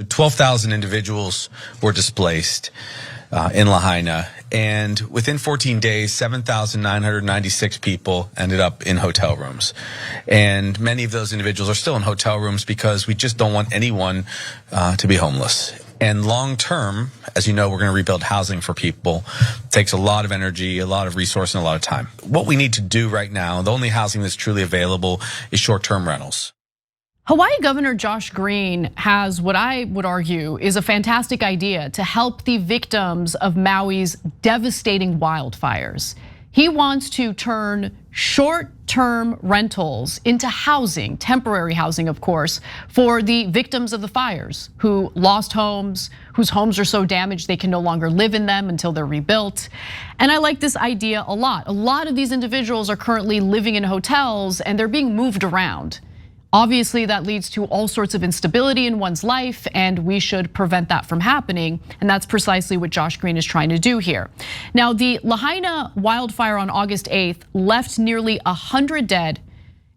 12,000 individuals were displaced in Lahaina, and within 14 days, 7,996 people ended up in hotel rooms. And many of those individuals are still in hotel rooms because we just don't want anyone to be homeless. And long term, as you know, we're going to rebuild housing for people. It takes a lot of energy, a lot of resource, and a lot of time. What we need to do right now, the only housing that's truly available is short-term rentals. Hawaii Governor Josh Green has what I would argue is a fantastic idea to help the victims of Maui's devastating wildfires. He wants to turn short-term rentals into housing, temporary housing, of course, for the victims of the fires who lost homes, whose homes are so damaged they can no longer live in them until they're rebuilt. And I like this idea a lot. A lot of these individuals are currently living in hotels and they're being moved around. Obviously, that leads to all sorts of instability in one's life, and we should prevent that from happening. And that's precisely what Josh Green is trying to do here. Now, the Lahaina wildfire on August 8th left nearly 100 dead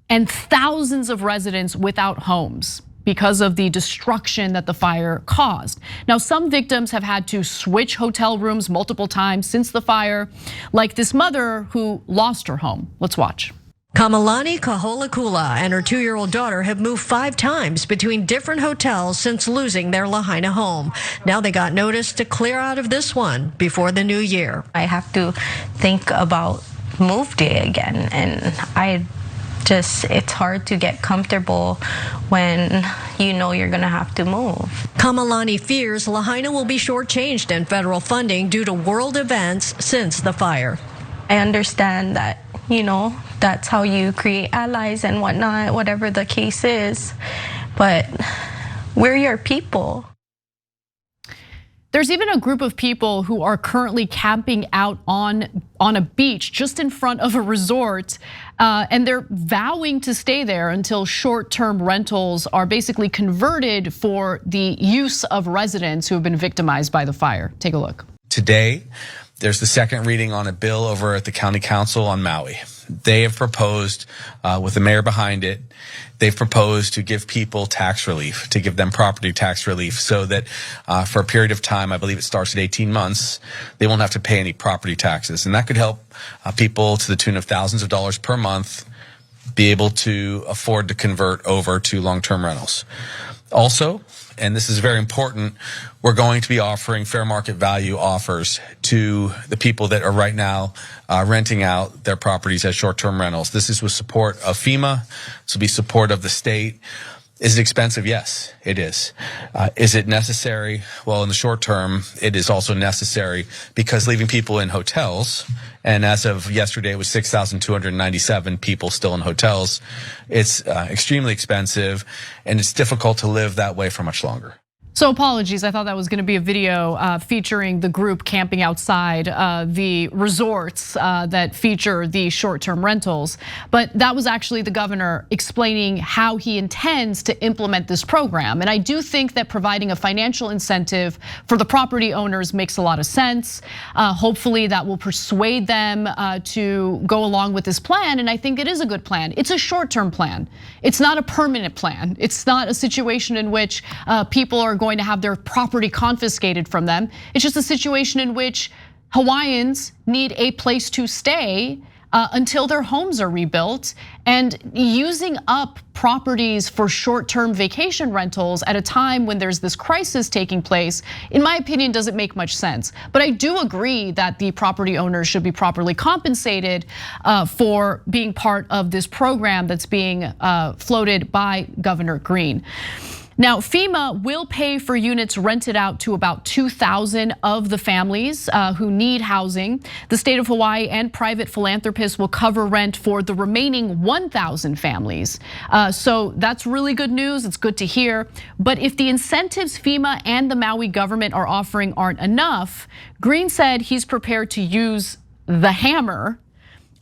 and thousands of residents without homes because of the destruction that the fire caused. Now, some victims have had to switch hotel rooms multiple times since the fire, like this mother who lost her home. Let's watch. Kamalani Kaholakula and her 2-year-old daughter have moved 5 times between different hotels since losing their Lahaina home. Now they got notice to clear out of this one before the new year. I have to think about move day again, and it's hard to get comfortable when you know you're gonna have to move. Kamalani fears Lahaina will be shortchanged in federal funding due to world events since the fire. I understand that, that's how you create allies and whatnot, whatever the case is, but we're your people. There's even a group of people who are currently camping out on a beach just in front of a resort, and they're vowing to stay there until short-term rentals are basically converted for the use of residents who have been victimized by the fire. Take a look. Today, there's the second reading on a bill over at the County Council on Maui. They have proposed, with the mayor behind it, they've proposed to give people tax relief, to give them property tax relief so that for a period of time, I believe it starts at 18 months, they won't have to pay any property taxes. And that could help people to the tune of thousands of dollars per month be able to afford to convert over to long-term rentals. Also, and this is very important, we're going to be offering fair market value offers to the people that are right now renting out their properties as short-term rentals. This is with support of FEMA. This will be support of the state. Is it expensive? Yes, it is. Is it necessary? Well, in the short term, it is also necessary because leaving people in hotels, and as of yesterday, it was 6,297 people still in hotels. It's extremely expensive, and it's difficult to live that way for much longer. So apologies, I thought that was gonna be a video featuring the group camping outside the resorts that feature the short-term rentals. But that was actually the governor explaining how he intends to implement this program. And I do think that providing a financial incentive for the property owners makes a lot of sense. Hopefully that will persuade them to go along with this plan. And I think it is a good plan. It's a short-term plan. It's not a permanent plan. It's not a situation in which people are going to have their property confiscated from them. It's just a situation in which Hawaiians need a place to stay until their homes are rebuilt, and using up properties for short-term vacation rentals at a time when there's this crisis taking place, in my opinion, doesn't make much sense. But I do agree that the property owners should be properly compensated for being part of this program that's being floated by Governor Green. Now, FEMA will pay for units rented out to about 2,000 of the families who need housing. The state of Hawaii and private philanthropists will cover rent for the remaining 1,000 families. So that's really good news, it's good to hear. But if the incentives FEMA and the Maui government are offering aren't enough, Green said he's prepared to use the hammer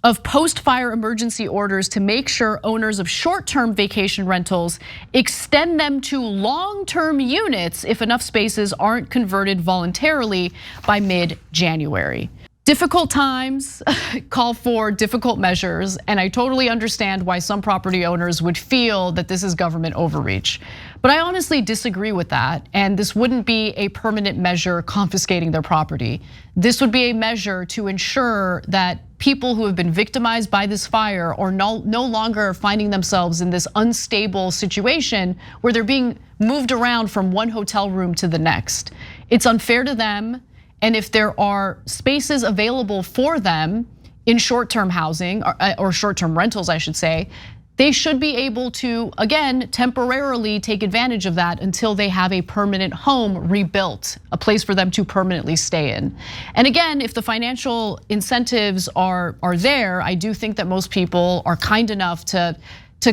of post-fire emergency orders to make sure owners of short-term vacation rentals extend them to long-term units if enough spaces aren't converted voluntarily by mid-January. Difficult times call for difficult measures, and I totally understand why some property owners would feel that this is government overreach. But I honestly disagree with that. And this wouldn't be a permanent measure confiscating their property. This would be a measure to ensure that people who have been victimized by this fire are no longer finding themselves in this unstable situation where they're being moved around from one hotel room to the next. It's unfair to them. And if there are spaces available for them in short-term housing or short-term rentals, I should say, they should be able to, again, temporarily take advantage of that until they have a permanent home rebuilt, a place for them to permanently stay in. And again, if the financial incentives are there, I do think that most people are kind enough to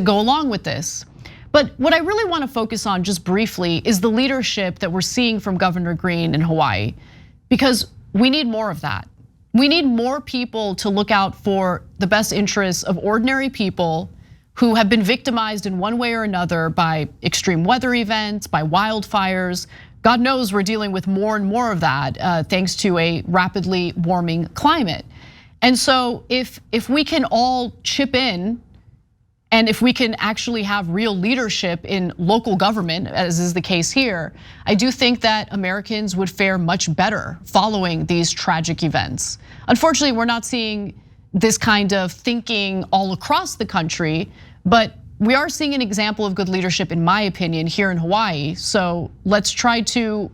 go along with this. But what I really want to focus on just briefly is the leadership that we're seeing from Governor Green in Hawaii, because we need more of that. We need more people to look out for the best interests of ordinary people who have been victimized in one way or another by extreme weather events, by wildfires. God knows we're dealing with more and more of that thanks to a rapidly warming climate. And so if we can all chip in, and if we can actually have real leadership in local government, as is the case here, I do think that Americans would fare much better following these tragic events. Unfortunately, we're not seeing this kind of thinking all across the country, but we are seeing an example of good leadership, in my opinion, here in Hawaii. So let's try to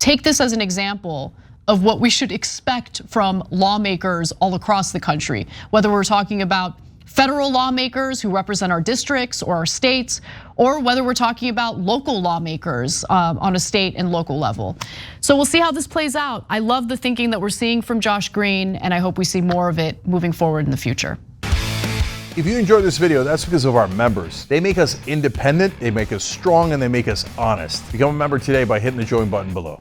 take this as an example of what we should expect from lawmakers all across the country, whether we're talking about federal lawmakers who represent our districts or our states, or whether we're talking about local lawmakers on a state and local level. So we'll see how this plays out. I love the thinking that we're seeing from Josh Green, and I hope we see more of it moving forward in the future. If you enjoyed this video, that's because of our members. They make us independent, they make us strong, and they make us honest. Become a member today by hitting the join button below.